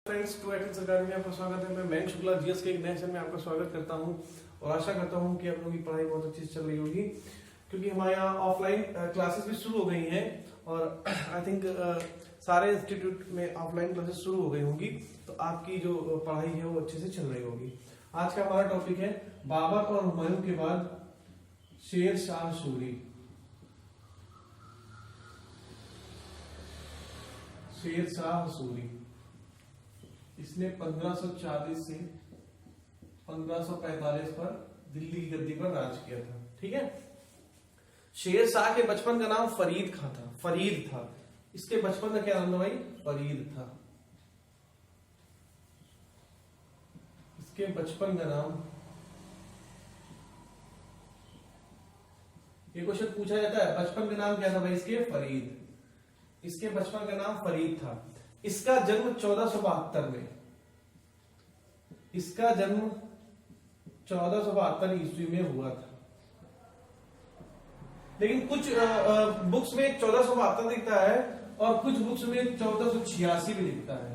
Friends, to एटिक्स academy में आपका स्वागत है। मैं मयंक शुक्ला जीएस के एक नए सेशन में आपका स्वागत करता हूं और आशा करता हूं कि आप लोगों की पढ़ाई बहुत अच्छी चल रही होगी, क्योंकि हमारे यहाँ ऑफलाइन क्लासेस भी शुरू हो गई हैं और आई थिंक सारे इंस्टीट्यूट में ऑफलाइन क्लासेस शुरू हो गई होंगी, तो आपकी जो पढ़ाई है वो अच्छे से चल रही होगी। आज का हमारा टॉपिक है बाबर और हुमायूं के बाद शेर शाह सूरी। शेर शाह सूरी इसने 1540 से 1545 पर दिल्ली की गद्दी पर राज किया था। ठीक है। शेर शाह के बचपन का नाम फरीद था। इसके बचपन का क्या नाम था भाई? फरीद था। इसके बचपन का नाम, ये क्वेश्चन पूछा जाता है, बचपन का नाम क्या था भाई इसके? फरीद। इसके बचपन का नाम फरीद था। इसका जन्म 1472 में, इसका जन्म 1472 ईस्वी में हुआ था। लेकिन कुछ बुक्स में 1472 लिखता है और कुछ बुक्स में 1486 भी लिखता है।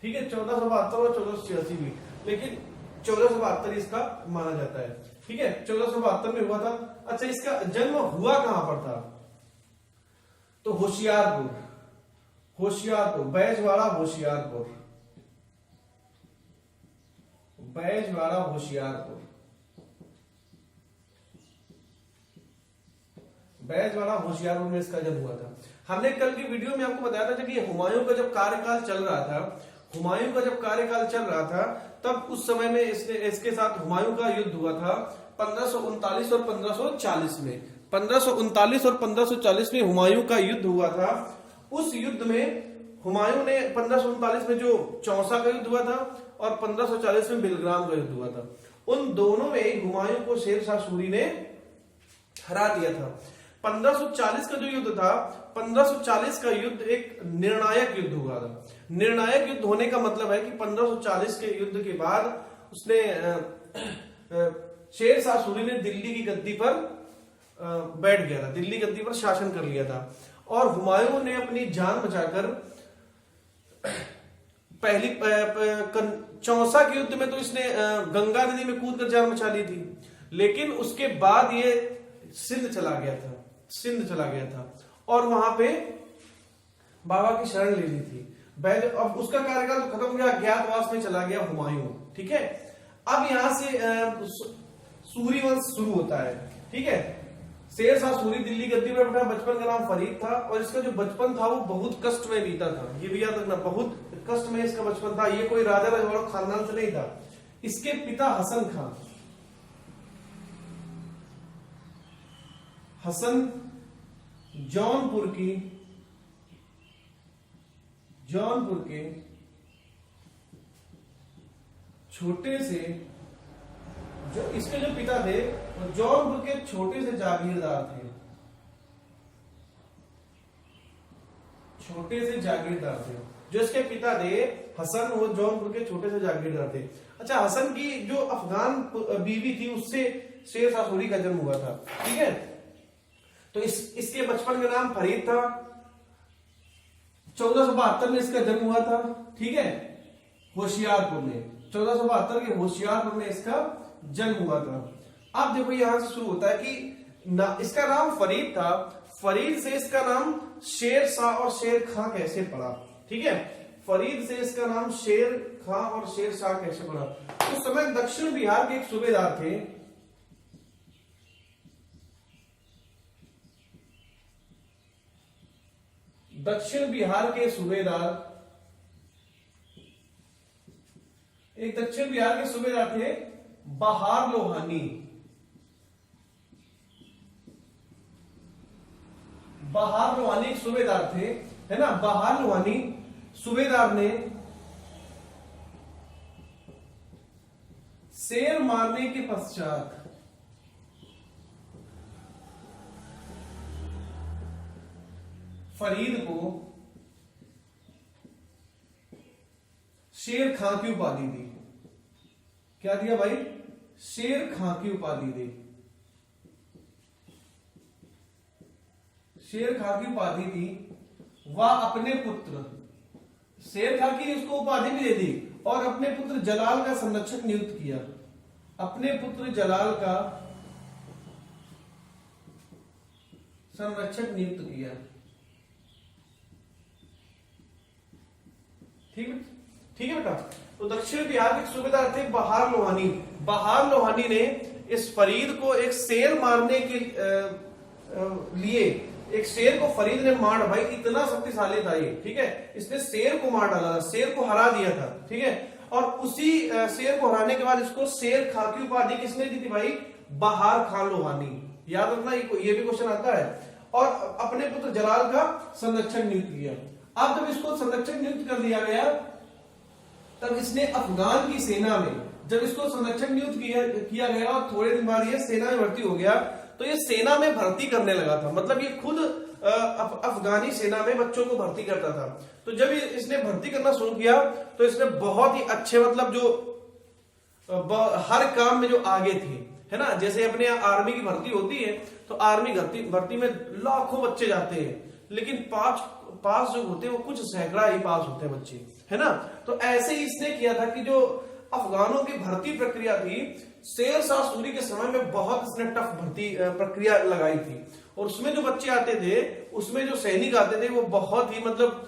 ठीक है, 1472 और 1486 भी, लेकिन 1472 इसका माना जाता है। ठीक है, 1472 में हुआ था। अच्छा, इसका जन्म हुआ कहां पर था? तो होशियारपुर, बैजवाड़ा होशियारपुर, बैजवाड़ा होशियारपुर, बैजवाड़ा होशियारपुर में इसका जन्म हुआ था। हमने कल की वीडियो में आपको बताया था कि हुमायूं का जब कार्यकाल चल रहा था, तब उस समय में इसके साथ हुमायूं का युद्ध हुआ था 1539 और 1540 में। 1539 और 1540 में हुमायूं का युद्ध हुआ था। उस युद्ध में हुमायूं ने 1539 में जो चौसा का युद्ध हुआ था और 1540 में बिलग्राम का युद्ध हुआ था। उन दोनों में हुमायूं को शेर शाह सूरी ने हरा दिया था। 1540 का जो युद्ध था, 1540 का युद्ध एक निर्णायक युद्ध हुआ था। निर्णायक युद्ध होने का मतलब है कि 1540 के युद्ध के बाद उसने शेर शाह सूरी ने दिल्ली की गद्दी पर बैठ गया था, दिल्ली गद्दी पर शासन कर लिया था। और हुमायूं ने अपनी जान बचाकर पहली चौसा के युद्ध में तो इसने गंगा नदी में कूद कर जान बचा ली थी, लेकिन उसके बाद ये सिंध चला गया था और वहां पे बाबा की शरण ले ली थी। अब उसका कार्यकाल तो खत्म हो गया, अज्ञातवास में चला गया हुमायूं। ठीक है, अब यहां से सूरी वंश शुरू होता है। ठीक है, शेर शाह सूरी दिल्ली गद्दी पर बैठा, बचपन का नाम फरीद था और इसका जो बचपन था वो बहुत कष्ट में बीता था। ये भी याद रखना, बहुत कष्ट में इसका बचपन था। ये कोई राजा रजवाड़ा खानदान से नहीं था। इसके पिता हसन जौनपुर के छोटे से, जो इसके जो पिता थे वो जौनपुर के छोटे से जागीरदार थे। जो इसके पिता थे हसन, वो जौनपुर के छोटे से जागीरदार थे। अच्छा, हसन की जो अफगान बीवी थी उससे शेर शाह सूरी का जन्म हुआ था। ठीक है, तो इसके बचपन का नाम फरीद था। 1472 में इसका जन्म हुआ था। ठीक है, होशियारपुर में, 1472 के होशियारपुर में इसका जन्म हुआ था। अब देखो यहां से शुरू होता है कि इसका नाम फरीद था, फरीद से इसका नाम शेर शाह और शेर खां कैसे पड़ा? ठीक है, फरीद से इसका नाम शेर खां और शेर शाह कैसे पड़ा? उस समय दक्षिण बिहार के एक सूबेदार थे, दक्षिण बिहार के सूबेदार थे बहार लोहानी। एक सूबेदार थे, है ना। बहार लोहानी सूबेदार ने शेर मारने के पश्चात फरीद को शेर खां की उपाधि दी। क्या दिया भाई? शेर खां की उपाधि दी। शेर खां की उपाधि दी। वह अपने पुत्र शेर खां की उसको उपाधि भी दे दी और अपने पुत्र जलाल का संरक्षक नियुक्त किया। अपने पुत्र जलाल का संरक्षक नियुक्त किया। ठीक है बेटा। तो दक्षिण बिहार के सूबेदार थे बहार लोहानी। बहार लोहानी ने इस फरीद को एक शेर मारने के लिए, एक शेर को फरीद ने मार, भाई इतना शक्तिशाली था ये, ठीक है, इसने शेर को मार डाला था, शेर को हरा दिया था, ठीक है। और उसी शेर को हराने के बाद इसको शेर खां की उपाधि किसने दी थी भाई? बहार खान लोहानी। याद रखना, ये भी क्वेश्चन आता है। और अपने पुत्र जलाल का संरक्षक नियुक्त किया। अब जब इसको संरक्षक नियुक्त कर दिया गया, तब इसने अफगान की सेना में, जब इसको संरक्षक नियुक्त किया गया और थोड़े दिन बाद ये सेना में भर्ती हो गया, तो ये सेना में भर्ती करने लगा था। मतलब ये खुद अफगानी सेना में बच्चों को भर्ती करता था। तो जब इसने भर्ती करना शुरू किया, तो इसने बहुत ही अच्छे, मतलब जो हर काम में जो आगे थे, है ना, जैसे अपने यहाँ आर्मी की भर्ती होती है, तो आर्मी भर्ती में लाखों बच्चे जाते हैं, लेकिन पास जो होते हैं वो कुछ सैकड़ा ही पास होते हैं बच्चे, है ना। तो ऐसे ही इसने किया था कि जो अफगानों की भर्ती प्रक्रिया थी, शेर शाह सूरी के समय में बहुत इसने टफ भर्ती प्रक्रिया लगाई थी। और उसमें जो बच्चे आते थे, उसमें जो सैनिक आते थे, वो बहुत ही मतलब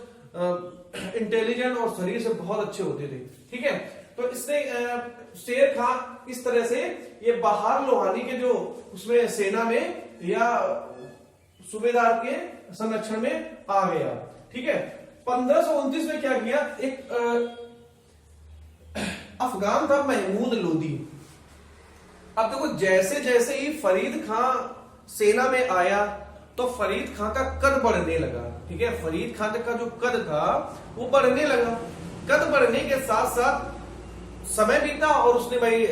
इंटेलिजेंट और शरीर से बहुत अच्छे होते थे, ठीक है। तो इसने शेर खां इस तरह से ये बहार लोहानी के जो उसमें सेना में या सूबेदार के संरक्षण में आ गया, ठीक है। 1529 में क्या किया, एक अफगान था महमूद लोदी। अब देखो, जैसे जैसे ही फरीद खां सेना में आया, तो फरीद खां का कद बढ़ने लगा, ठीक है। फरीद खां का जो कद था वो बढ़ने लगा। कद बढ़ने के साथ साथ समय बीता और उसने भाई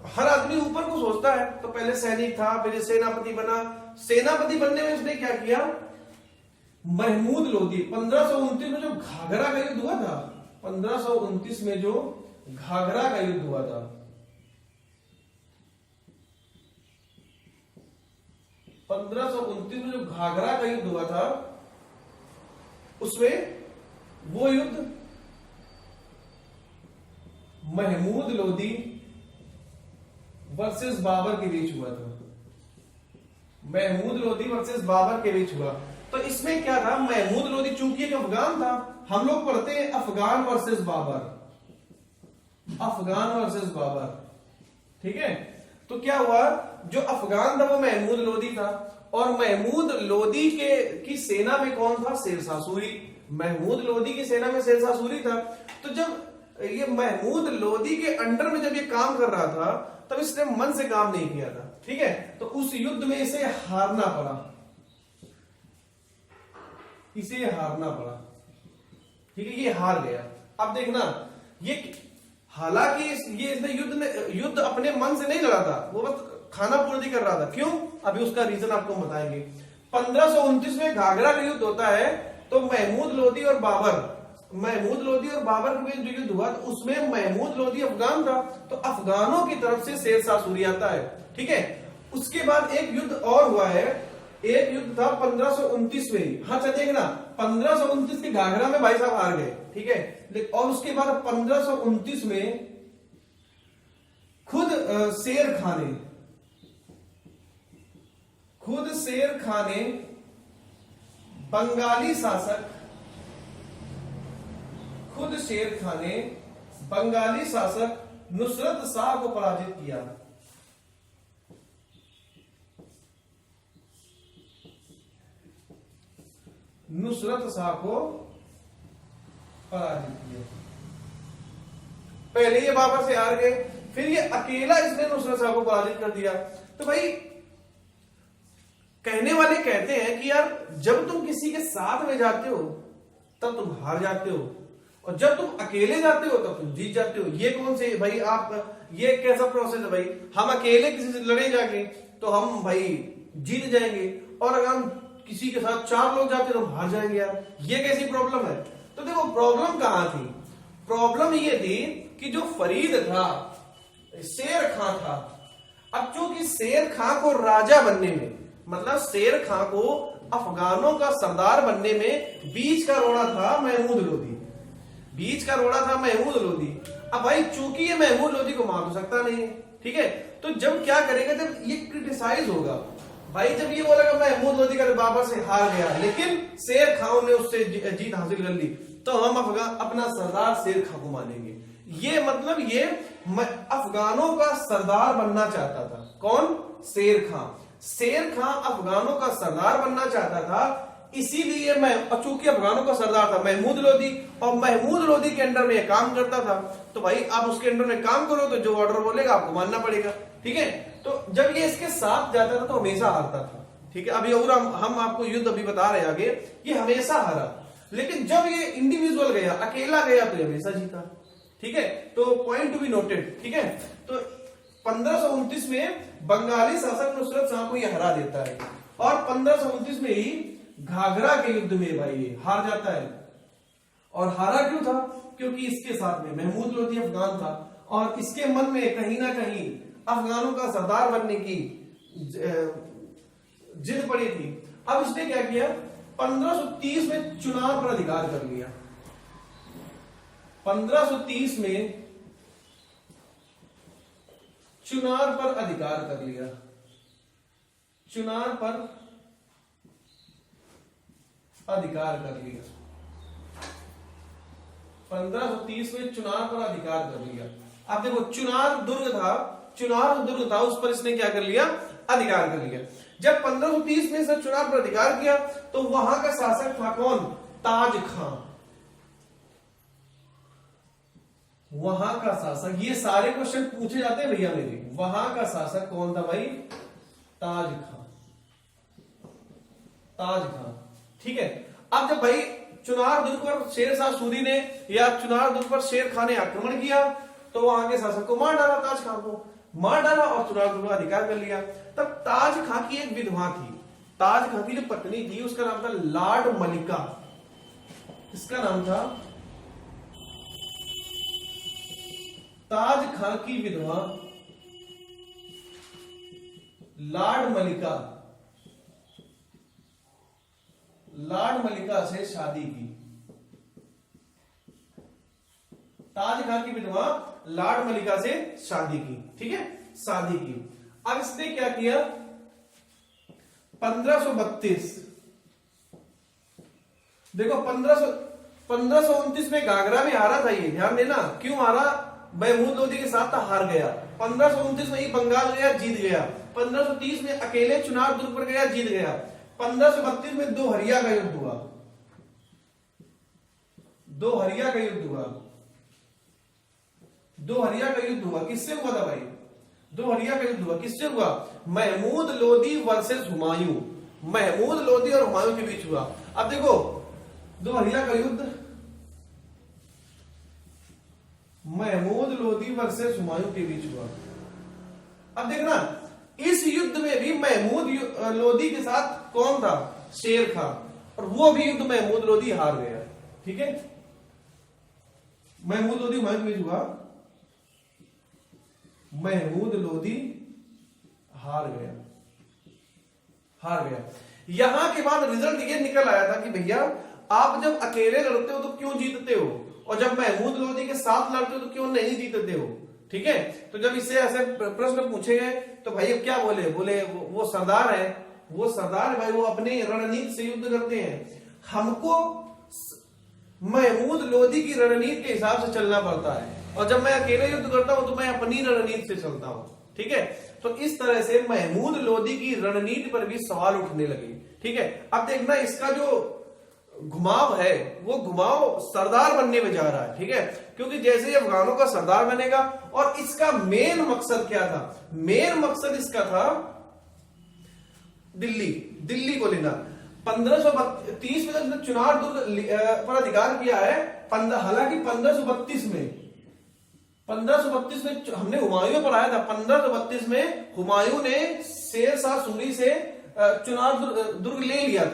हर आदमी ऊपर को सोचता है, तो पहले सैनिक था, फिर सेनापति बना। सेनापति बनने में उसने क्या किया, महमूद लोदी 1529 में जो घाघरा का युद्ध हुआ था, 1529 में जो घाघरा का युद्ध हुआ था, 1529 में जो घाघरा का युद्ध हुआ था, उसमें वो युद्ध महमूद लोदी वर्सेस बाबर के बीच हुआ था। महमूद लोदी वर्सेस बाबर के बीच हुआ। तो इसमें क्या था, महमूद लोदी चूंकि एक अफगान था, हम लोग पढ़ते हैं अफगान वर्सेस बाबर, अफगान वर्सेस बाबर, ठीक है। तो क्या हुआ, जो अफगान था वो महमूद लोदी था, और महमूद लोदी की सेना में कौन था, शेर शाह सूरी। महमूद लोदी की सेना में शेर शाह सूरी था। तो जब ये महमूद लोदी के अंडर में जब ये काम कर रहा था, तब इसने मन से काम नहीं किया था, ठीक है। तो उस युद्ध में इसे हारना पड़ा, इसे हारना पड़ा, ठीक है, ये हार गया। अब देखना, ये हालांकि ये इसने युद्ध अपने मन से नहीं लड़ा था, वो बस खाना पूर्ति कर रहा था। क्यों, अभी उसका रीजन आपको बताएंगे। 1529 में घाघरा का युद्ध होता है, तो महमूद लोदी और बाबर के बीच जो युद्ध हुआ, तो उसमें महमूद लोदी अफगान था, तो अफगानों की तरफ से शेर शाह सूरी आता है, ठीक है। उसके बाद एक युद्ध और हुआ है, एक युद्ध था 1529 में। हाँ चल देखना, 1529 के घाघरा में भाई साहब हार गए, ठीक है। और उसके बाद 1529 में खुद शेर खां ने बंगाली शासक नुसरत शाह को पराजित किया। नुसरत शाह को पराजित किया। पहले ये बाबर से हार गए, फिर ये अकेला इसने नुसरत शाह को पराजित कर दिया। तो भाई कहने वाले कहते हैं कि यार, जब तुम किसी के साथ में जाते हो तब तुम हार जाते हो, और जब तुम अकेले जाते हो तब तुम जीत जाते हो। ये कौन से भाई, आप ये कैसा प्रोसेस है भाई? हम अकेले किसी से लड़े जाके तो हम भाई जीत जाएंगे, और अगर हम किसी के साथ 4 लोग जाते तो हम हार जाएंगे यार, ये कैसी प्रॉब्लम है? तो देखो प्रॉब्लम कहां थी, प्रॉब्लम ये थी कि जो फरीद था, शेर खां था। अब चूंकि शेर खां को राजा बनने में, मतलब शेर खां को अफगानों का सरदार बनने में बीच का रोड़ा था महमूद लोदी। बीच का रोड़ा था महमूद लोदी। अब भाई चूंकि ये महमूद लोदी को मार तो सकता नहीं है, ठीक है, तो जब क्या करेगा, जब ये क्रिटिसाइज होगा, भाई जब ये बोलेगा महमूद लोदी का बाबर से हार गया लेकिन शेर खां ने उससे जीत हासिल कर ली, तो हम अपना सरदार शेर खां को मानेंगे। ये मतलब ये अफगानों का सरदार बनना चाहता था। कौन? शेर खां। शेर खां अफगानों का सरदार बनना चाहता था, इसीलिए चूंकि अफगानों का सरदार था महमूद लोदी, और महमूद लोदी के अंडर में काम करता था, तो भाई आप उसके अंडर में काम करो तो जो ऑर्डर बोलेगा आपको मानना पड़ेगा, ठीक है। तो जब ये इसके साथ जाता था तो हमेशा हारता था, ठीक है। अभी और हम आपको युद्ध अभी बता रहे आगे, ये हमेशा हारा, लेकिन जब ये इंडिविजुअल गया, अकेला गया, तो हमेशा जीता, ठीक है। तो पॉइंट टू बी नोटेड, ठीक है। तो 1529 में बंगाली शासक नुसरत शाह को ये हरा देता है, और 1529 में ही घाघरा के युद्ध में भाई ये हार जाता है। और हारा क्यों था? क्योंकि इसके साथ में महमूद लोदी अफगान था, और इसके मन में कहीं ना कहीं अफगानों का सरदार बनने की जिद पड़ी थी। अब इसने क्या किया, 1530 में चुनाव पर अधिकार कर लिया। 1530 में चुनार पर अधिकार कर लिया। चुनार पर अधिकार कर लिया। 1530 में चुनार पर अधिकार कर लिया। अब देखो चुनार दुर्ग था, उस पर इसने क्या कर लिया, अधिकार कर लिया। जब 1530 में से चुनार पर अधिकार किया तो वहां का शासक था कौन? ताज खां। वहां का शासक, ये सारे क्वेश्चन पूछे जाते हैं भैया मेरे, वहां का शासक कौन था भाई? ताज खां। ताज खां, ठीक है। अब जब भाई चुनार दुर्ग पर शेर शाह सूरी ने या चुनार दुर्ग पर शेर खां ने आक्रमण किया तो वहां के शासक को मार डाला, ताज खां को मार डाला और चुनार दुर्ग पर अधिकार कर लिया। तब ताज खां की एक विधवा थी, ताज खां की जो पत्नी थी उसका नाम था लाड मलिका। इसका नाम था ताज खां की विधवा लाड मलिका। लाड मलिका से शादी की। ताज खां की विधवा लाड मलिका से शादी की, ठीक है, शादी की। अब इसने क्या किया, 1532, देखो 1529 में घाघरा में हारा था ये, ध्यान देना। क्यों हारा? महमूद लोदी के साथ था, हार गया। 1529 में ही बंगाल गया, जीत गया। 1530 में अकेले चुनार दुर्ग पर गया, जीत गया। 1532 में दो हरिया का युद्ध हुआ। दो हरिया का युद्ध हुआ। दो हरिया का युद्ध हुआ। किससे हुआ था भाई? दो हरिया का युद्ध हुआ। किससे हुआ? महमूद लोदी वर्सेस हुमायूं। महमूद लोदी और हुमायूं के बीच हुआ। अब देखो दो हरिया का युद्ध, महमूद लोदी वर्सेस हुमायूं के बीच हुआ। अब देखना इस युद्ध में भी महमूद लोदी के साथ कौन था? शेर खां। और वो भी युद्ध महमूद लोदी हार गया, ठीक है। महमूद लोदी हुमायूं के बीच हुआ, महमूद लोदी हार गया। यहां के बाद रिजल्ट ये निकल आया था कि भैया आप जब अकेले लड़ते हो तो क्यों जीतते हो, और जब महमूद लोदी के साथ लड़ते हो तो क्यों नहीं जीतते हो, ठीक है। तो जब इससे ऐसे प्रश्न पूछे गए तो भाई अब क्या बोले वो सरदार है, वो सरदार है भाई, वो अपने रणनीति से युद्ध करते हैं। हमको महमूद लोदी की रणनीति के हिसाब से चलना पड़ता है, और जब मैं अकेले युद्ध करता हूं तो मैं अपनी रणनीति से चलता हूं, ठीक है। तो इस तरह से महमूद लोदी की रणनीति पर भी सवाल उठने लगे, ठीक है। अब देखना इसका जो घुमाव है वो घुमाव सरदार बनने में जा रहा है, ठीक है, क्योंकि जैसे ही अफगानों का सरदार बनेगा, और इसका मेन मकसद क्या था? मेन मकसद इसका था दिल्ली को लेना। 1530 में जब चुनार दुर्ग पर अधिकार किया है, हालांकि 1532 में हमने हुमायूं पर आया था। 1532 में हुमायूं ने शेर शाह सूरी से चुनार दुर्ग ले लिया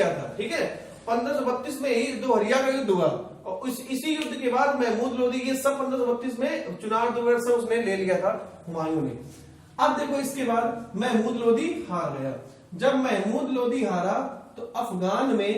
था, ठीक है। 1532 में ही दो हरिया का युद्ध हुआ, और इसी युद्ध के बाद महमूद लोदी ये सब 1532 में चुनार दुर्ग से उसने ले लिया था हुमायूं ने। अब देखो इसके बाद महमूद लोदी हार गया। जब महमूद लोदी हारा तो अफगान में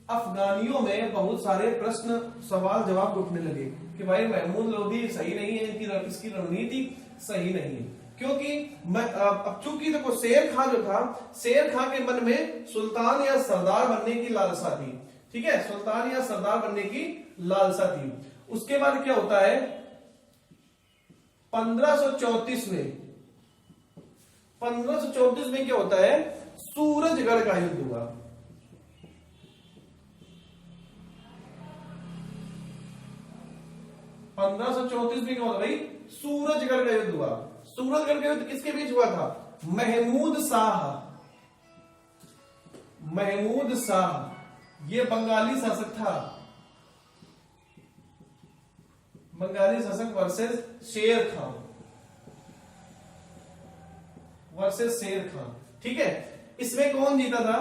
अफगानियों में बहुत सारे प्रश्न सवाल जवाब उठने लगे कि भाई महमूद लोधी सही नहीं है, इसकी रणनीति सही नहीं है। क्योंकि अब चूंकि देखो शेर खां जो था, शेर खां के मन में सुल्तान या सरदार बनने की लालसा थी, ठीक है, सुल्तान या सरदार बनने की लालसा थी। उसके बाद क्या होता है 1534 में क्या होता है, सूरजगढ़ का युद्ध हुआ। 1534 में क्या होता भाई, सूरजगढ़ का युद्ध हुआ। सूरजगढ़ का युद्ध किसके बीच हुआ था, महमूद शाह ये बंगाली शासक था, बंगाली शासक वर्सेस शेर खां, ठीक है। इसमें कौन जीता था,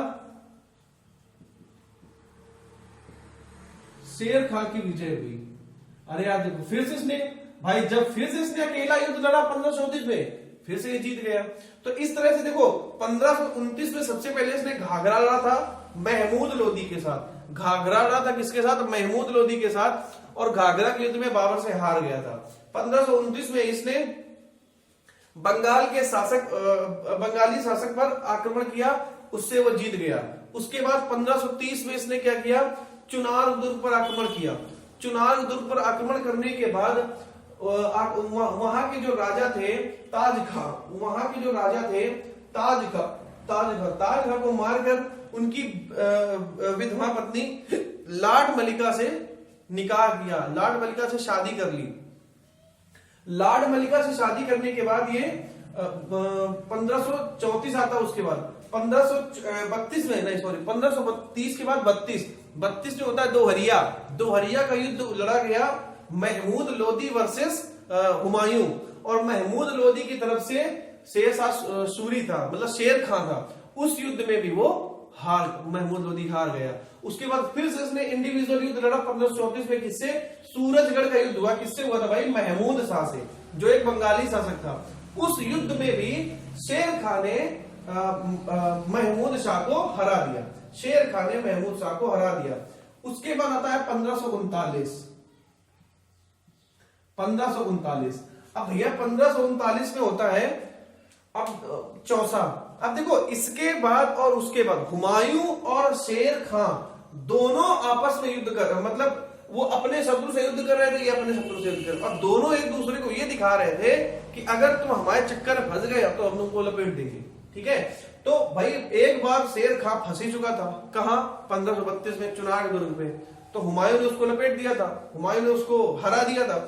शेर खां की विजय हुई। अरे यार देखो फिर से इसने भाई, जब फिर से इसने अकेला युद्ध लड़ा 1534 में, फिर से ये जीत गया। तो इस तरह से देखो 1529 में सबसे पहले इसने घाघरा लड़ा था महमूद लोदी के साथ, घाघरा लड़ा था किसके साथ, महमूद लोदी के साथ, और घाघरा के युद्ध में बाबर से हार गया था। 1529 में इसने बंगाली शासक पर आक्रमण किया, उससे वो जीत गया। उसके बाद 1530 में इसने क्या किया, चुनार दुर्ग पर आक्रमण किया। चुनार दुर्ग पर आक्रमण करने के बाद वहां के जो राजा थे ताज खां को मारकर उनकी विधवा पत्नी लाड मलिका से निकाह किया, लाड मलिका से शादी कर ली। लाड मलिका से शादी करने के बाद ये 1534 आता, उसके बाद 1532 में नहीं सॉरी 1532 के बाद 32 में होता है दोहरिया का युद्ध लड़ा गया, महमूद लोदी वर्सेस हुमायूं, और महमूद लोदी की तरफ से शेरशाह सूरी था, मतलब शेर खां था। उस युद्ध में भी वो महमूद लोदी हार गया। उसके बाद फिर से इसने इंडिविजुअल युद्ध लड़ा 1534 में, किससे, सूरजगढ़ का युद्ध हुआ। किससे हुआ था भाई, महमूद शाह से, जो एक बंगाली शासक था। उस युद्ध में भी शेर खां ने महमूद शाह को हरा दिया। उसके बाद आता है 1539। अब भैया 1539 में होता है अब चौसा। अब देखो इसके बाद और उसके बाद हुमायूं और शेर खां दोनों आपस में युद्ध कर रहे, मतलब वो अपने शत्रु से युद्ध कर रहे थे, ये अपने शत्रु से युद्ध कर रहे, और दोनों एक दूसरे को ये दिखा रहे थे कि अगर तुम हमारे चक्कर में फंस गए तो हम तुमको लपेट देंगे, ठीक है। तो भाई एक बार शेर खां फंस ही चुका था, कहां, 1532 में चुनार दुर्ग पे, तो हुमायूं ने उसको लपेट दिया था, हुमायूं ने उसको हरा दिया था।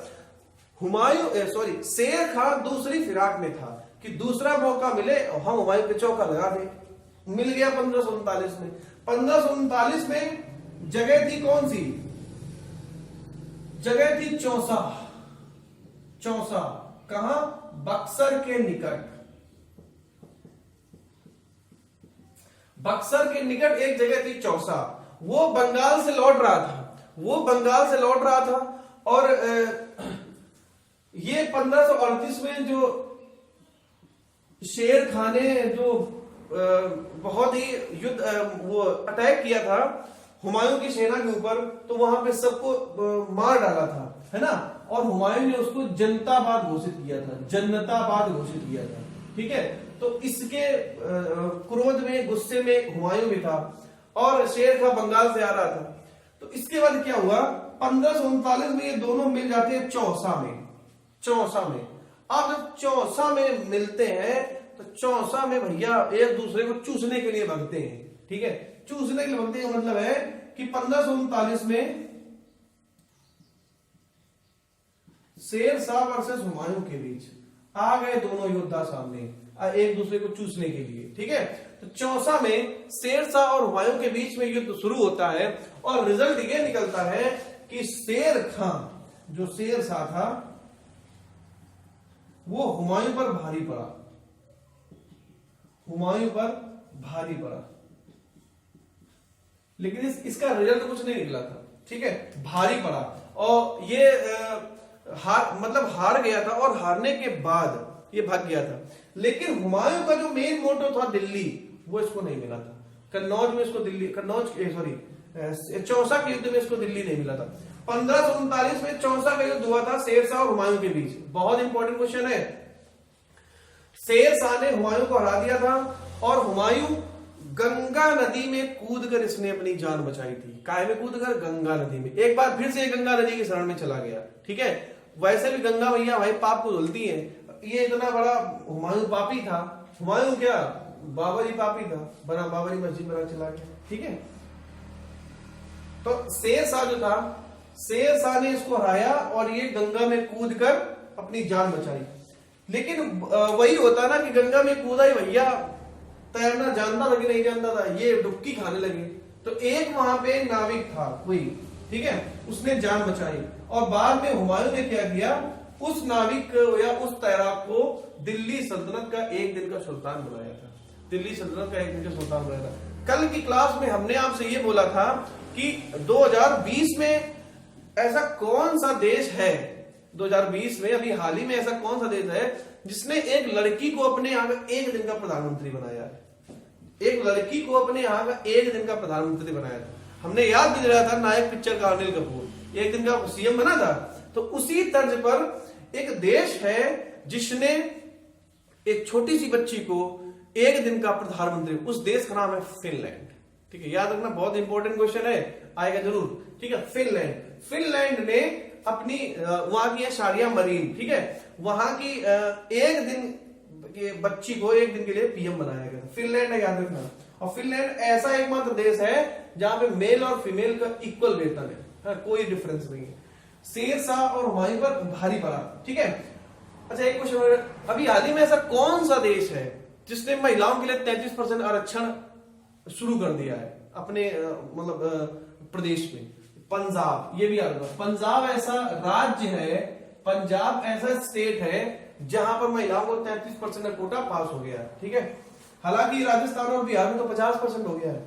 शेर खां दूसरी फिराक में था कि दूसरा मौका मिले और हम हुमायूं पे चौका लगा दे। मिल गया 1539 में। 1539 में जगह थी कौन सी, जगह थी चौसा। कहां, बक्सर के निकट एक जगह थी चौसा। वो बंगाल से लौट रहा था और ये 1538 में जो शेर खां ने जो बहुत ही युद्ध वो अटैक किया था हुमायूं की सेना के ऊपर, तो वहां पे सबको मार डाला था, है ना। और हुमायूं ने उसको जनताबाद घोषित किया था, ठीक है। तो इसके क्रोध में, गुस्से में हुमायूं भी था और शेर खां बंगाल से आ रहा था। तो इसके बाद क्या हुआ, 1539 में ये दोनों मिल जाते हैं चौसा में। अब जब चौसा में मिलते हैं तो चौसा में भैया एक दूसरे को चूसने के लिए भागते हैं, ठीक है। चूसने के लिए भागते हैं मतलब है कि 1539 में शेर शाह वर्सेस हुमायूं के बीच आ गए दोनों योद्धा सामने एक दूसरे को चूसने के लिए, ठीक है। तो चौसा में शेर शाह और हुमायूं के बीच में युद्ध शुरू होता है और रिजल्ट ये निकलता है कि शेर खां जो शेर शाह था वो हुमायूं पर भारी पड़ा, लेकिन इसका रिजल्ट कुछ नहीं निकला था, ठीक है। भारी पड़ा और ये हार गया था और हारने के बाद ये भाग गया था। लेकिन हुमायूं का जो मेन मोटो था दिल्ली, वो इसको नहीं मिला था। चौसा के युद्ध में इसको दिल्ली नहीं मिला था। 1539 में चौसा का युद्ध हुआ था शेरशाह और हुमायूं के बीच। बहुत इंपॉर्टेंट क्वेश्चन है। शेरशाह ने हुमायूं को हरा दिया था और हुमायूं गंगा नदी में कूदकर इसने अपनी जान बचाई थी। काहे में कूदकर? गंगा नदी में। एक बार फिर से गंगा नदी की शरण में चला गया। ठीक है, वैसे भी गंगा मैया भाई पाप को धुलती है। ये इतना बड़ा हुमायूं पापी था। हुमायूं क्या बाबरी पापी था, बना बाबरी मस्जिद बना चला गया। ठीक है, तो शेरशाह जो था, शेरशाह ने इसको हराया और ये गंगा में कूदकर अपनी जान बचाई। लेकिन वही होता ना कि गंगा में कूदा ही भैया, तैरना जानता था कि नहीं जानता था, ये डुबकी खाने लगे। तो एक वहां पे नाविक था कोई, ठीक है, उसने जान बचाई और बाद में हुमायूं ने क्या किया, उस नाविक को या उस तैराक को दिल्ली सल्तनत का एक दिन का सुल्तान बनाया था। दिल्ली सल्तनत का एक दिन का सुल्तान बनाया था। कल की क्लास में हमने आपसे ये बोला था कि 2020 में ऐसा कौन सा देश है, 2020 में अभी हाल ही में ऐसा कौन सा देश है जिसने एक लड़की को अपने यहाँ का एक दिन का प्रधानमंत्री बनाया है। एक लड़की को अपने यहाँ का एक दिन का प्रधानमंत्री बनाया था। हमने याद भी दिलाया था नायक पिक्चर का अनिल कपूर एक दिन का सीएम बना था। तो उसी तर्ज पर एक देश है जिसने एक छोटी सी बच्ची को एक दिन का प्रधानमंत्री, उस देश का नाम है फिनलैंड। ठीक है, याद रखना, बहुत इंपॉर्टेंट क्वेश्चन है, आएगा जरूर। ठीक है, फिनलैंड। फिनलैंड ने अपनी वहां की शारिया मरीन, ठीक है, वहां की एक दिन के बच्ची को एक दिन के लिए पीएम बनाया गया। फिनलैंड है, याद रखना। और फिनलैंड ऐसा एकमात्र देश है जहां पे मेल और फीमेल का इक्वल वेतन है, हाँ, कोई डिफरेंस नहीं है। शेरशाह और हुमायूं पर भारी पड़ा। ठीक है, अच्छा एक क्वेश्चन, अभी हाल ही में ऐसा कौन सा देश है जिसने महिलाओं के लिए 33% आरक्षण शुरू कर दिया है अपने मतलब प्रदेश में? पंजाब। ये भी याद रखो, पंजाब ऐसा राज्य है, पंजाब ऐसा स्टेट है जहां पर महिलाओं को 33% का कोटा पास हो गया है। ठीक है, हालांकि राजस्थान और बिहार में तो 50% हो गया है।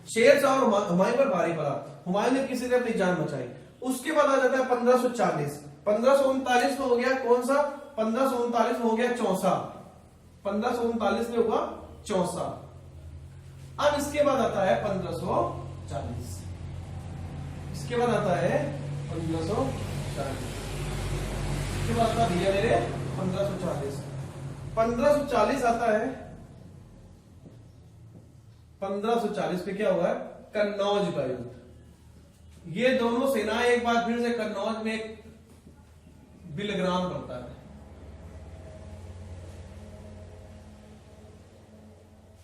शेरशाह और हुमायूं पर भारी पड़ा। हुमायूं ने किसी ने अपनी जान बचाई। उसके बाद आ जाता है 1540। 1539 में हो गया कौन सा? 1539 में हो गया चौसा। 1539 में हुआ चौसा। अब इसके बाद आता है 1540। इसके बाद आता है 1540। इसके बाद आता भैया मेरे 1540। 1540 आता है। 1540 पे क्या हुआ है? कन्नौज का युद्ध। ये दोनों सेनाएं एक बार फिर से कन्नौज में एक बिलग्राम करता है।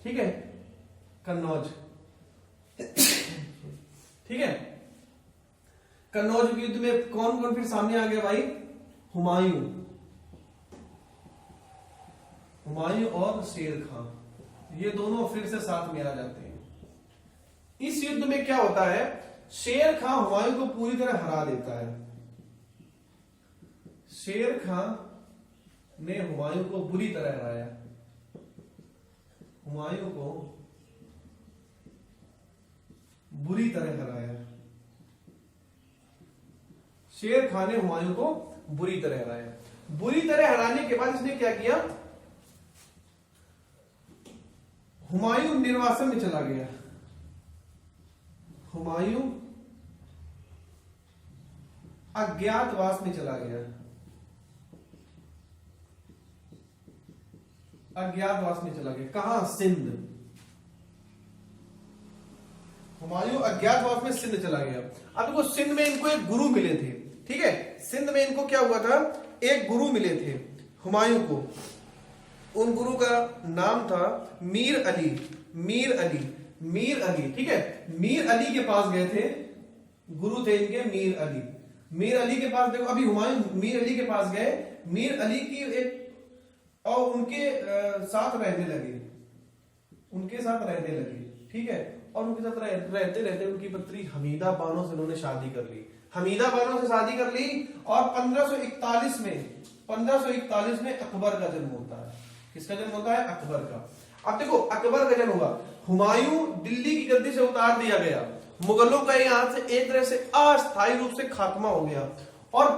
ठीक है, कन्नौज। ठीक है, कन्नौज के युद्ध में कौन कौन फिर सामने आ गया भाई? हुमायूं, हुमायूं और शेर खां, ये दोनों फिर से साथ में आ जाते हैं। इस युद्ध में क्या होता है? शेर खां हुमायूं को पूरी तरह हरा देता है। शेर खां ने हुमायूं को बुरी तरह हराया। हुमायूं को बुरी तरह हराया। शेर खां ने हुमायूं को बुरी तरह हराया। बुरी तरह हराने के बाद इसने क्या किया? हुमायूं निर्वासन में चला गया। हुमायूं अज्ञातवास में चला गया। अज्ञातवास में चला गया। कहां? सिंध। हुमायूं अज्ञातवास में सिंध चला गया। अब देखो, सिंध में इनको एक गुरु मिले थे। ठीक है, सिंध में इनको क्या हुआ था? एक गुरु मिले थे हुमायूं को। उन गुरु का नाम था मीर अली। मीर अली, मीर अली। ठीक है, मीर अली के पास गए थे। गुरु थे इनके मीर अली। मीर अली के पास देखो, अभी हुमायूं मीर अली के पास गए। मीर अली की एक और उनके साथ रहने लगे। उनके साथ रहने लगे। ठीक है, और उनके साथ रहते रहते उनकी पत्नी हमीदा बानो से उन्होंने शादी कर ली। हमीदा बानो से शादी कर ली और 1541 में अकबर का जन्म होता है। किसका जन्म होता है? अकबर का। अब देखो, अकबर का जन्म हुआ, हुमायूं दिल्ली की गद्दी से उतार दिया गया, मुगलों का यहां से एक तरह से अस्थायी रूप से खात्मा हो गया और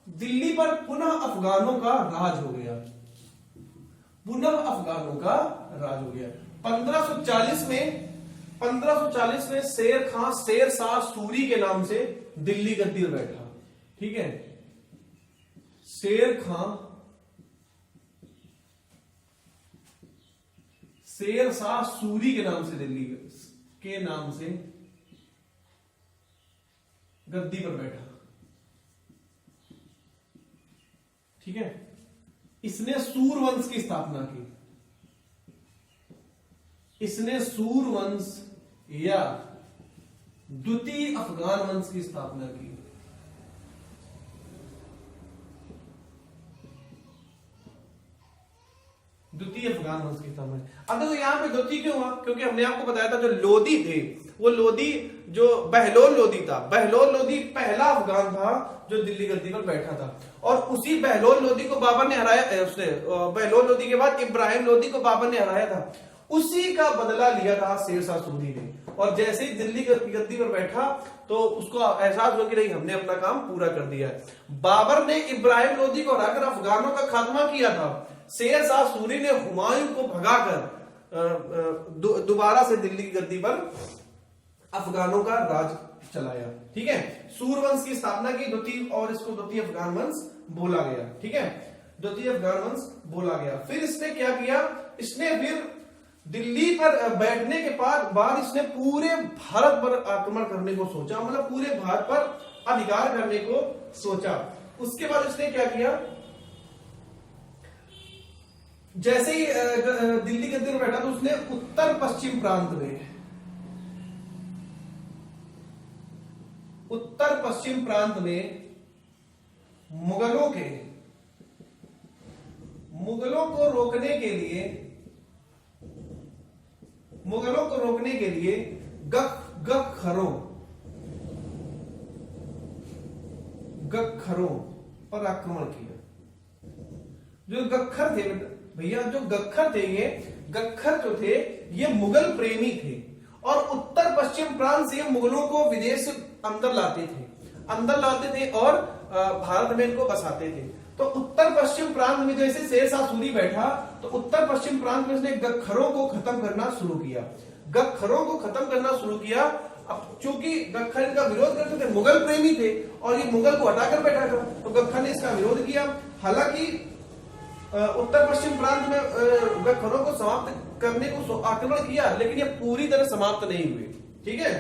दिल्ली पर पुनः अफगानों का राज हो गया। पुनः अफगानों का राज हो गया। 1540 में 1540 में शेर खां शेर शाह सूरी के नाम से दिल्ली गद्दी पर बैठा। ठीक है, शेर खां शेर शाह सूरी के नाम से दिल्ली के नाम से गद्दी पर बैठा। ठीक है, इसने सूरवंश की स्थापना की। इसने सूरवंश या द्वितीय अफगान वंश की स्थापना की। द्वितीय अफगान वंश की स्थापना। अब देखो यहां पे द्वितीय क्यों हुआ, क्योंकि हमने आपको बताया था जो लोधी थे वो लोधी जो बहलोल लोधी था, बहलोल लोधी पहला अफगान था जो दिल्ली गद्दी पर बैठा था। और उसी बहलोल लोधी को बाबर ने हराया। उसने बहलोल लोधी के बाद इब्राहिम लोधी को बाबर ने हराया था। उसी का बदला लिया था शेर शाह सूरी ने। और जैसे ही दिल्ली गद्दी पर बैठा तो उसको एहसास हुआ कि नहीं, हमने अपना काम पूरा कर दिया है। बाबर ने इब्राहिम लोधी को हराकर अफगानों का खात्मा किया था। शेर शाह सूरी ने हुमायूं को भगाकर दोबारा से दिल्ली की गद्दी पर अफगानों का राज चलाया। ठीक है, सूरवंश की स्थापना की द्वितीय, और इसको द्वितीय अफगान वंश बोला गया। ठीक है, द्वितीय अफगान वंश बोला गया। फिर इसने क्या किया, इसने फिर दिल्ली पर बैठने के बाद इसने पूरे भारत पर आक्रमण करने को सोचा, मतलब पूरे भारत पर अधिकार करने को सोचा। उसके बाद इसने क्या किया, जैसे ही दिल्ली के अंदर बैठा तो उसने उत्तर पश्चिम प्रांत में मुगलों को रोकने के लिए गखरों पर आक्रमण किया। जो गखर थे भैया, जो गखर थे, ये गखर जो थे ये मुगल प्रेमी थे और उत्तर पश्चिम प्रांत से मुगलों को विदेश से अंदर लाते थे और भारत में इनको बसाते थे। तो उत्तर पश्चिम प्रांत में जैसे शेर शाह सूरी बैठा तो उत्तर पश्चिम प्रांत में उसने गखरों को खत्म करना शुरू किया। अब चूंकि गखर इनका विरोध करते थे, मुगल प्रेमी थे और ये मुगल को हटाकर बैठा था, तो गखर ने इसका विरोध किया। हालांकि उत्तर पश्चिम प्रांत में गखरों को समाप्त करने को आक्रमण किया, लेकिन ये पूरी तरह समाप्त नहीं हुए। ठीक है,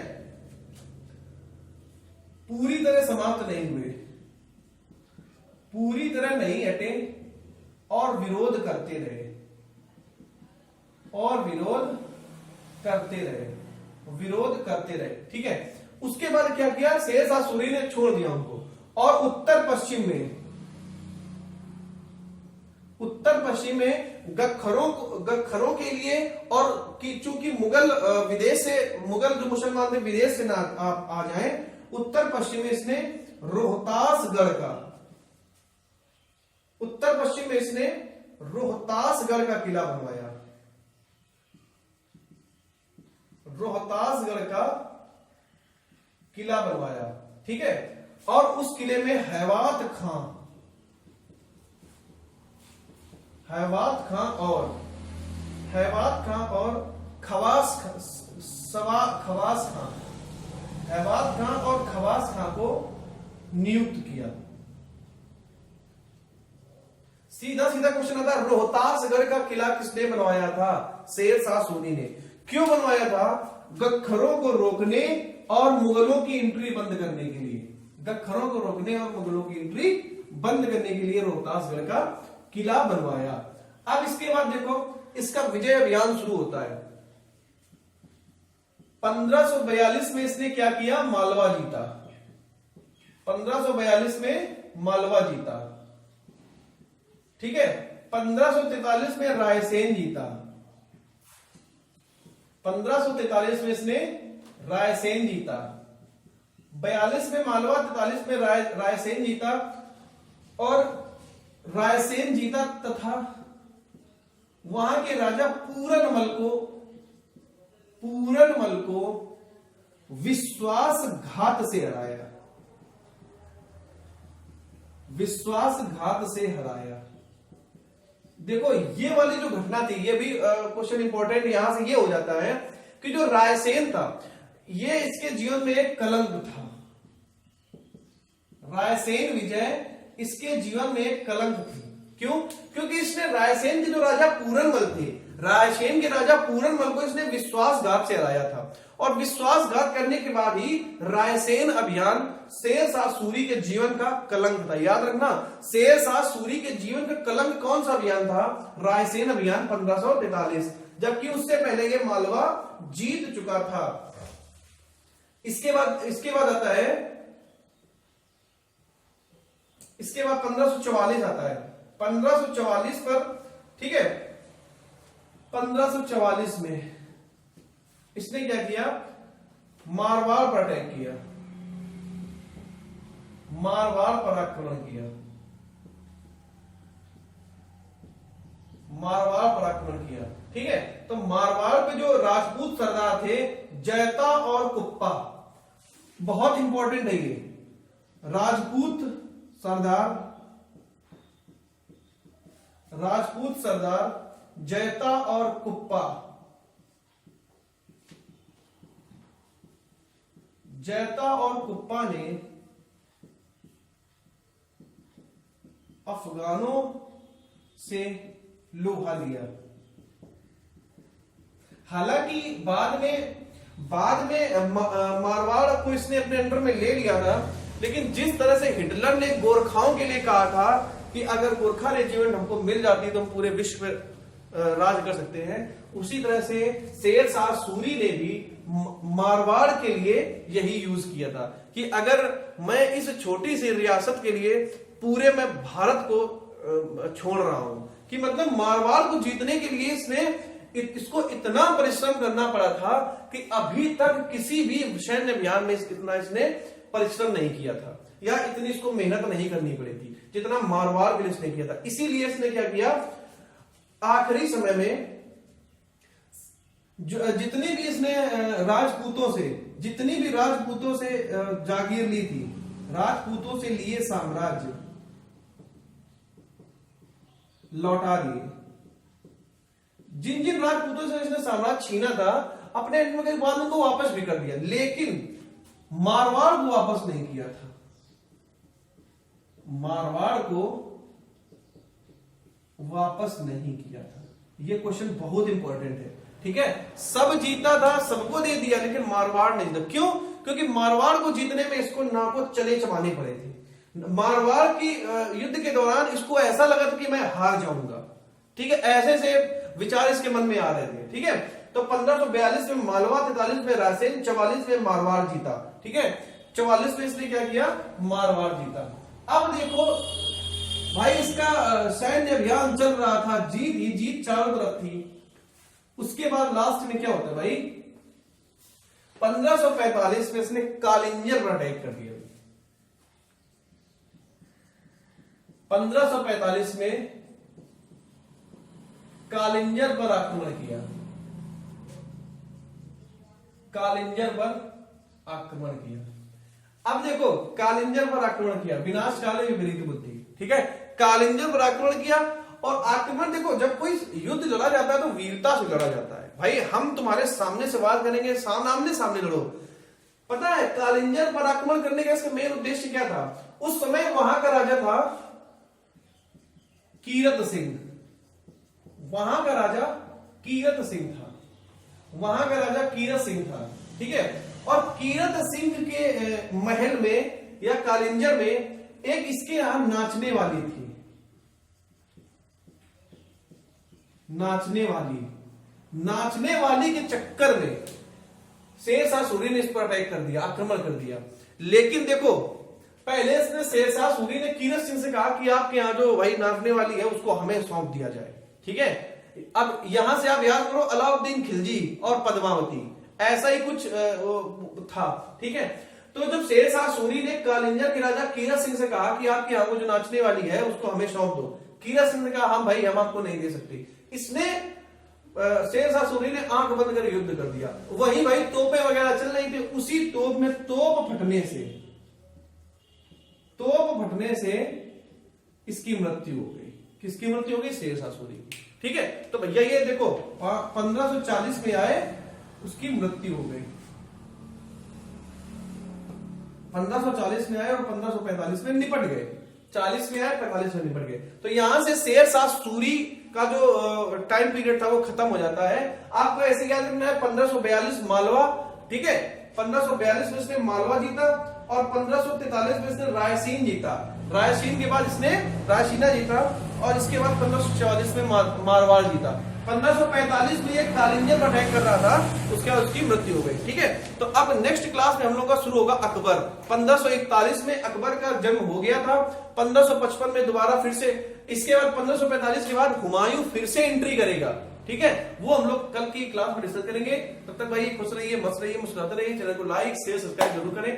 पूरी तरह समाप्त नहीं हुए, पूरी तरह नहीं हटे और विरोध करते रहे। ठीक है, उसके बाद क्या किया, शेर शाह सूरी ने छोड़ दिया उनको और उत्तर पश्चिम में गखरों के लिए, और चूंकि मुगल जो मुसलमान थे विदेश से ना आ जाए, उत्तर पश्चिम में इसने रोहतासगढ़ का किला बनवाया। ठीक है, और उस किले में हैवात खां और खवास खां को नियुक्त किया। सीधा क्वेश्चन आता है, रोहतासगढ़ का किला किसने बनवाया था? शेर शाह सूरी ने। क्यों बनवाया था? गखरों को रोकने और मुगलों की एंट्री बंद करने के लिए। रोहतासगढ़ का किला बनवाया। अब इसके बाद देखो, इसका विजय अभियान शुरू होता है। 1542 में इसने क्या किया? मालवा जीता। 1542 में मालवा जीता। ठीक है, 1543 में रायसेन जीता। 1543 में इसने रायसेन जीता। 42 में मालवा, 43 में रायसेन जीता और रायसेन जीता तथा वहां के राजा पूरनमल को विश्वासघात से हराया। देखो ये वाली जो घटना थी, ये भी क्वेश्चन इंपॉर्टेंट यहां से ये हो जाता है कि जो रायसेन था ये इसके जीवन में एक कलंक था। रायसेन विजय इसके जीवन में एक कलंक थी। क्यों? क्योंकि इसने रायसेन के जो राजा पूरनमल थे, रायसेन के राजा पूरनमल को इसने विश्वासघात से हराया था, और विश्वासघात करने के बाद ही रायसेन अभियान शेरशाह सूरी के जीवन का कलंक था। याद रखना, शेरशाह सूरी के जीवन का कलंक कौन सा अभियान था? रायसेन अभियान 1543, जबकि उससे पहले ये मालवा जीत चुका था। इसके बाद आता है, इसके बाद 1544 आता है। 1544 पर, ठीक है, 1544 में इसने क्या किया? मारवाड़ पर अटैक किया, मारवाड़ पर आक्रमण किया, मारवाड़ पर आक्रमण किया। ठीक है, तो मारवाड़ पे जो राजपूत सरदार थे जयता और कुप्पा, बहुत इंपॉर्टेंट है ये, राजपूत सरदार जयता और कुप्पा, जयता और कुप्पा ने अफगानों से लोहा लिया। हालांकि बाद में मारवाड़ को इसने अपने अंडर में ले लिया था, लेकिन जिस तरह से हिटलर ने गोरखाओं के लिए कहा था कि अगर गोरखा रेजिमेंट हमको मिल जाती तो हम पूरे विश्व पर राज कर सकते हैं, उसी तरह से शेरशाह सूरी ने भी मारवाड़ के लिए यही यूज किया था कि अगर मैं इस छोटी सी रियासत के लिए पूरे मैं भारत को छोड़ रहा हूं, कि मतलब मारवाड़ को जीतने के लिए इसको इतना परिश्रम करना पड़ा था कि अभी तक किसी भी सैन्य अभियान में इतना इसने परिश्रम नहीं किया था, या इतनी इसको मेहनत नहीं करनी पड़ी थी जितना मारवाड़ के लिए इसने किया था। इसीलिए इसने क्या किया, आखिरी समय में जितनी भी इसने राजपूतों से जागीर ली थी, राजपूतों से लिए साम्राज्य लौटा दिए। जिन जिन राजपूतों से इसने साम्राज्य छीना था, अपने बाद उनको वापस भी कर दिया, लेकिन मारवाड़ को वापस नहीं किया था। मारवाड़ को वापस नहीं किया था। यह क्वेश्चन बहुत इंपॉर्टेंट है। ठीक है, सब जीता था, सबको दे दिया, लेकिन मारवाड़ नहीं था। क्यों? क्योंकि मारवाड़ को जीतने में इसको नाको चले चबाने पड़े थे। मारवाड़ की युद्ध के दौरान इसको ऐसा लगा था कि मैं हार जाऊंगा। ठीक है, ऐसे से विचार इसके मन में आ रहे थे। ठीक है, तो 1542 में मालवा, 43 में रायसेन, 44 में मारवाड़ जीता। ठीक है, 44 में इसने क्या किया, मारवाड़ जीता। अब देखो भाई, इसका सैन्य अभियान चल रहा था, जीत चारों तरफ थी। उसके बाद लास्ट में क्या होता है भाई, 1545 में इसने कालिंजर पर अटैक कर दिया। 1545 में कालिंजर पर आक्रमण किया, कालिंजर पर आक्रमण किया। अब देखो, कालिंजर पर आक्रमण किया, विनाश काले विपरीत बुद्धि। ठीक है, कालिंजर पर आक्रमण किया, और आक्रमण देखो, जब कोई युद्ध लड़ा जाता है तो वीरता से लड़ा जाता है। भाई हम तुम्हारे सामने सवाल करेंगे, आमने सामने लड़ो। पता है कालिंजर पर आक्रमण करने का इसका मेन उद्देश्य क्या था? उस समय वहां का राजा था कीरत सिंह, वहां का राजा कीरत सिंह था, वहां का राजा कीरत सिंह था। ठीक है, और कीरत सिंह के महल में या कालिंजर में एक इसके यहां नाचने वाली थी, नाचने वाली के चक्कर में शेरशाह सूरी ने इस पर अटैक कर दिया, आक्रमण कर दिया। लेकिन देखो, पहले इसने शेरशाह सूरी ने कीरत सिंह से कहा कि आपके यहां जो भाई नाचने वाली है उसको हमें सौंप दिया जाए। ठीक है, अब यहां से आप याद करो, अलाउद्दीन खिलजी और पद्मावती, ऐसा ही कुछ था। ठीक है, तो जब शेरशाह सूरी ने कालिंजर के राजा कीरत सिंह से कहा कि आपके यहां वो जो नाचने वाली है उसको हमें सौंप दो, कीरत सिंह ने कहा हम भाई, हम आपको नहीं दे सकते। इसने शेरशाह सूरी ने आंख बंद कर युद्ध कर दिया। वही भाई तोपें वगैरह चल रही थी, उसी तोप में तोप फटने से इसकी मृत्यु हो गई। किसकी मृत्यु हो गई? शेरशाह सूरी की। ठीक है, तो भैया ये देखो, 1540 में आए उसकी मृत्यु हो गई। 1540 में आए और 1545 में निपट गए। 40 में आए, 45 में निपट गए। तो यहां से शेर शाह सूरी का जो टाइम पीरियड था वो खत्म हो जाता है। आपको ऐसे याद रखना है 1542 मालवा, ठीक है, 1542 में इसने मालवा जीता और 1543 में इसने रायसीन जीता। रायसीन के बाद इसने रायसीना जीता और इसके बाद 1544 में मारवाड़ जीता। 1545 में एक कालिंजर अटैक कर रहा था, उसके बाद उसकी मृत्यु हो गई। ठीक है, तो अब नेक्स्ट क्लास में हम लोग का शुरू होगा अकबर। 1541 में अकबर का जन्म हो गया था। 1555 में दोबारा फिर से, इसके बाद 1545 के बाद हुमायूं फिर से एंट्री करेगा। ठीक है, वो हम लोग कल की क्लास में डिस्कस करेंगे। तब तक भाई खुश रहिए, मस्त रहिए, मुस्कुराते रहिए। चैनल को लाइक शेयर सब्सक्राइब जरूर करें।